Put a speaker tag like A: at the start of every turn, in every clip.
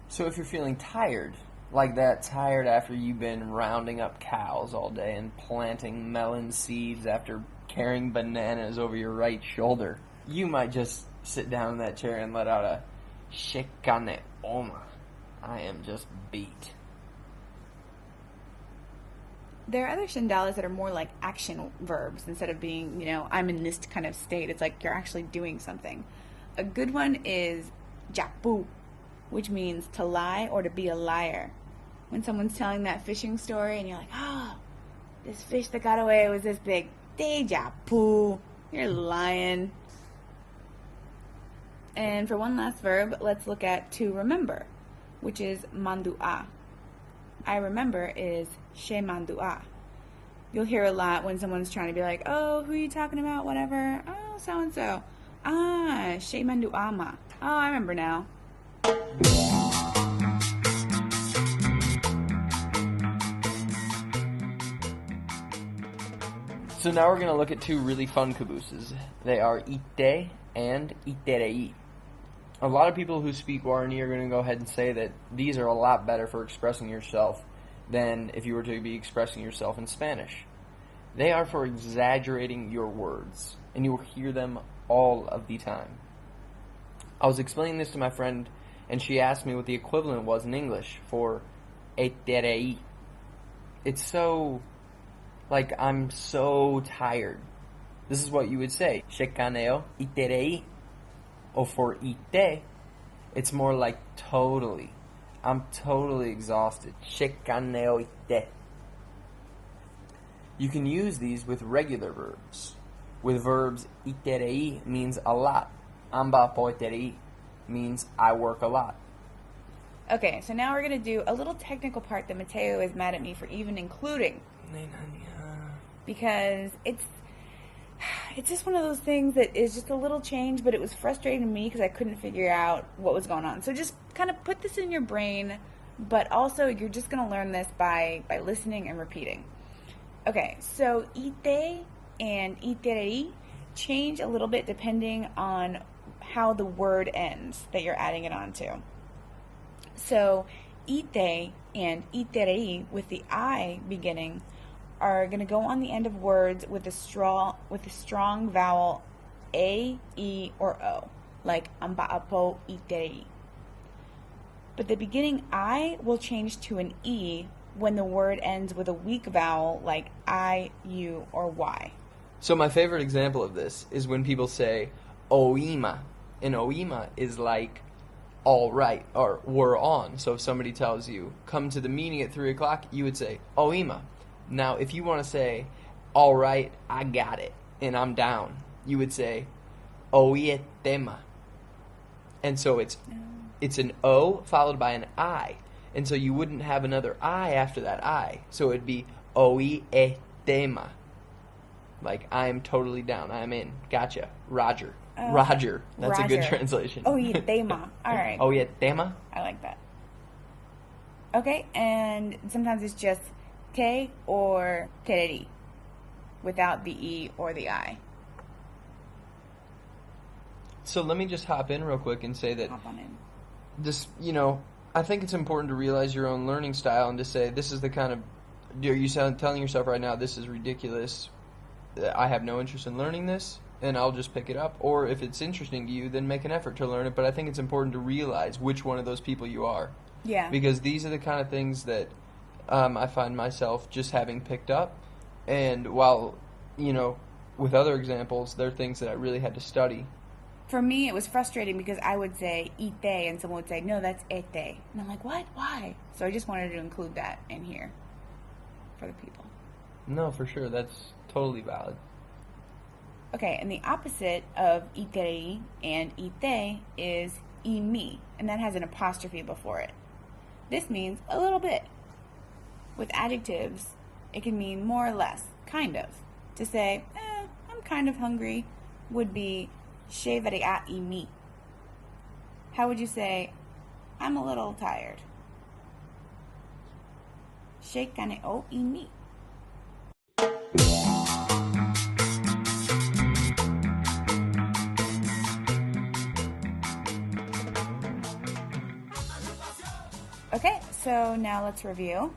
A: So if you're feeling tired, like that tired after you've been rounding up cows all day and planting melon seeds after carrying bananas over your right shoulder, you might just sit down in that chair and let out a shekane oma. I am just beat.
B: There are other Chendales that are more like action verbs instead of being, I'm in this kind of state. It's like you're actually doing something. A good one is japu, which means to lie or to be a liar. When someone's telling that fishing story and you're like, oh, this fish that got away was this big. Deja vu. You're lying. And for one last verb, let's look at to remember, which is mandua. I remember is she mandua. You'll hear a lot when someone's trying to be like, oh, who are you talking about? Whatever. Oh, so-and-so. Ah, she manduama. Oh, I remember now.
A: So now we're going to look at two really fun cabooses. They are ite and iterei. A lot of people who speak Guarani are going to go ahead and say that these are a lot better for expressing yourself than if you were to be expressing yourself in Spanish. They are for exaggerating your words, and you will hear them all of the time. I was explaining this to my friend, and she asked me what the equivalent was in English for iterei. It's so... like, I'm so tired. This is what you would say. Shekaneo iterei. Or for ite, it's more like totally. I'm totally exhausted. Shekaneo ite. You can use these with regular verbs. With verbs, iterei means a lot. Amba poiterei means I work a lot.
B: Okay, so now we're going to do a little technical part that Mateo is mad at me for even including. Because it's just one of those things that is just a little change, but it was frustrating to me because I couldn't figure out what was going on. So just kind of put this in your brain, but also you're just going to learn this by listening and repeating. Okay, so ite and iterei change a little bit depending on how the word ends that you're adding it onto. So ite and iterei with the I beginning are going to go on the end of words with a strong vowel A, E, or O, like amba'apo iterei. But the beginning I will change to an E when the word ends with a weak vowel like I, U, or Y.
A: So my favorite example of this is when people say oima. And oima is like all right, or we're on. So if somebody tells you, come to the meeting at 3 o'clock, you would say oima. Now, if you want to say, all right, I got it, and I'm down, you would say, oietema. And so it's an O followed by an I. And so you wouldn't have another I after that I. So it'd be oietema. Like, I am totally down. I'm in. Gotcha. Roger. Roger. That's Roger. A good translation.
B: Oietema. All right.
A: Oietema.
B: I like that. Okay, and sometimes it's just te or tereri without the E or the I.
A: So let me just hop in real quick and say that
B: Hop on in.
A: This, I think it's important to realize your own learning style and to say, this is the kind of, are you telling yourself right now, this is ridiculous, I have no interest in learning this, and I'll just pick it up, or if it's interesting to you, then make an effort to learn it, but I think it's important to realize which one of those people you are.
B: Yeah.
A: Because these are the kind of things that I find myself just having picked up, and while, with other examples, they're things that I really had to study.
B: For me, it was frustrating because I would say ite, and someone would say, no, that's ete. And I'm like, what? Why? So I just wanted to include that in here for the people.
A: No, for sure. That's totally valid.
B: Okay, and the opposite of iterei and ite is imi, and that has an apostrophe before it. This means a little bit. With adjectives, it can mean more or less, kind of. To say, I'm kind of hungry, would be she veria imi. How would you say, I'm a little tired? She kaneo imi. Okay, so now let's review.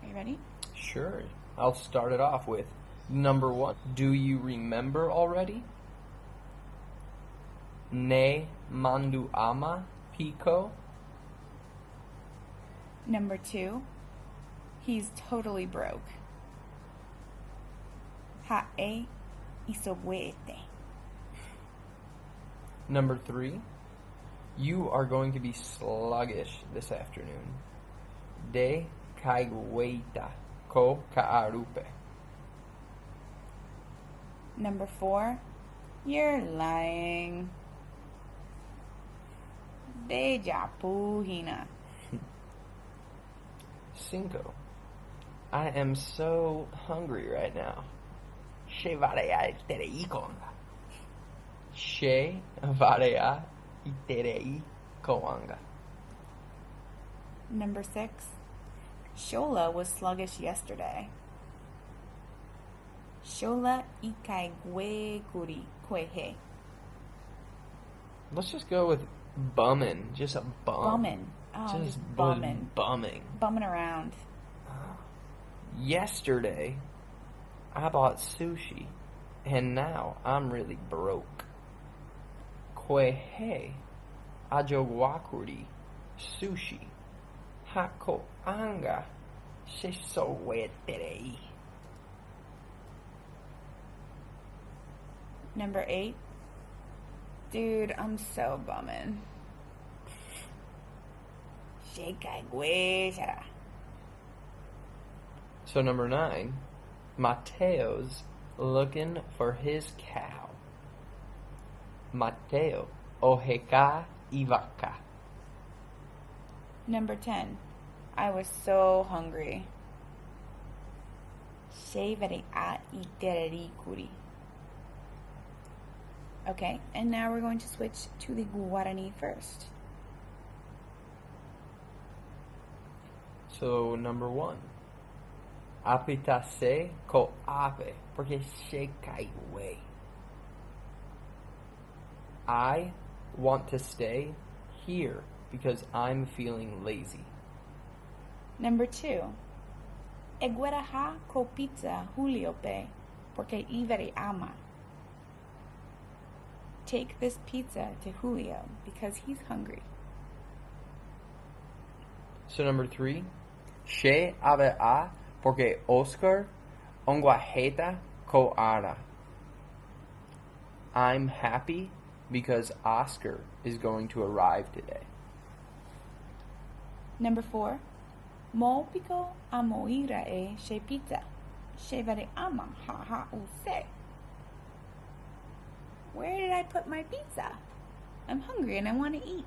B: Are you ready?
A: Sure. I'll start it off with number 1. Do you remember already? Ne mandu ama pico.
B: Number 2, he's totally broke. Ha'e isobuete.
A: Number 3, you are going to be sluggish this afternoon. De kaigueita ko kaarupe.
B: Number 4, you're lying. Deja puhina.
A: 5, I am so hungry right now. She varea iterei konga. She varea iterei koanga.
B: Number 6, Shola was sluggish yesterday. Shola ikai gue kuri kwehe.
A: Let's just go with bummin'. Just a bum.
B: Bummin'. Oh, just bumming.
A: Bumming.
B: Bumming around.
A: Yesterday, I bought sushi, and now I'm really broke. Kwehe ajo wakuri sushi hako anga shiso weterei.
B: Number 8, dude, I'm so bumming. Shekai gue shara.
A: So number 9, Mateo's looking for his cow. Mateo oheka ivaka.
B: Number 10, I was so hungry. Shevere a itereri kuri. Okay, and now we're going to switch to the Guarani first.
A: So number 1, apitase ko ape porque se caigue. I want to stay here because I'm feeling lazy.
B: Number 2, egueraha ko pizza Julio pe porque ivere ama. Take this pizza to Julio because he's hungry.
A: So number 3, she ave a porque Oscar onguajeta ko ara. I'm happy because Oscar is going to arrive today.
B: Number 4, mo pico amoira e she pizza. She vere ama ha ha use. Where did I put my pizza? I'm hungry and I want to eat.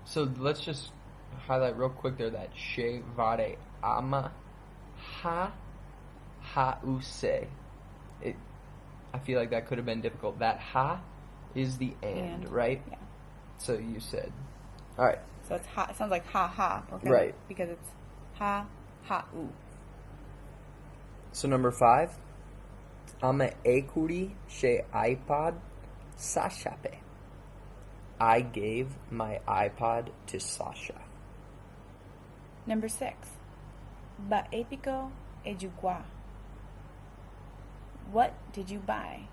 A: So let's just highlight real quick there that she vare ama ha ha use. I feel like that could have been difficult. That ha is the and, right?
B: Yeah.
A: So you said. All right.
B: So it's ha. It sounds like ha ha.
A: Right.
B: Because it's ha ha u.
A: So number 5, ame ekuri she iPod Sashape. I gave my iPod to Sasha.
B: Number 6, ba epico ejugua. What did you buy?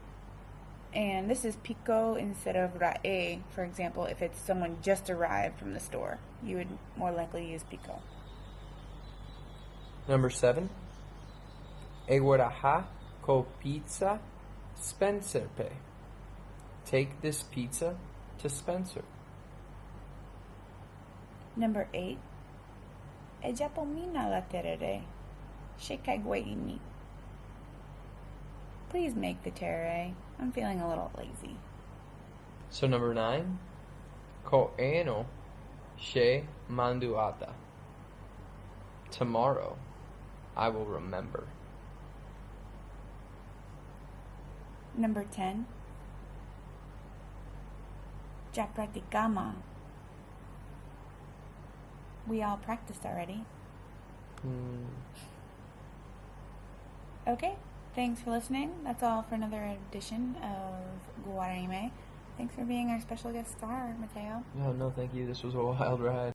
B: And this is pico instead of ra'e. For example, if it's someone just arrived from the store, you would more likely use pico.
A: Number 7, egueraha ko pizza Spencer pe. Take this pizza to Spencer.
B: Number 8, ejapomina la terere. Shekaigueini. Please make the terere. I'm feeling a little lazy.
A: So number 9, ko eno she manduata. Tomorrow I will remember.
B: Number 10, ya practicama. We all practiced already. Okay, thanks for listening. That's all for another edition of Guaranime. Thanks for being our special guest star, Mateo.
A: No, thank you. This was a wild ride.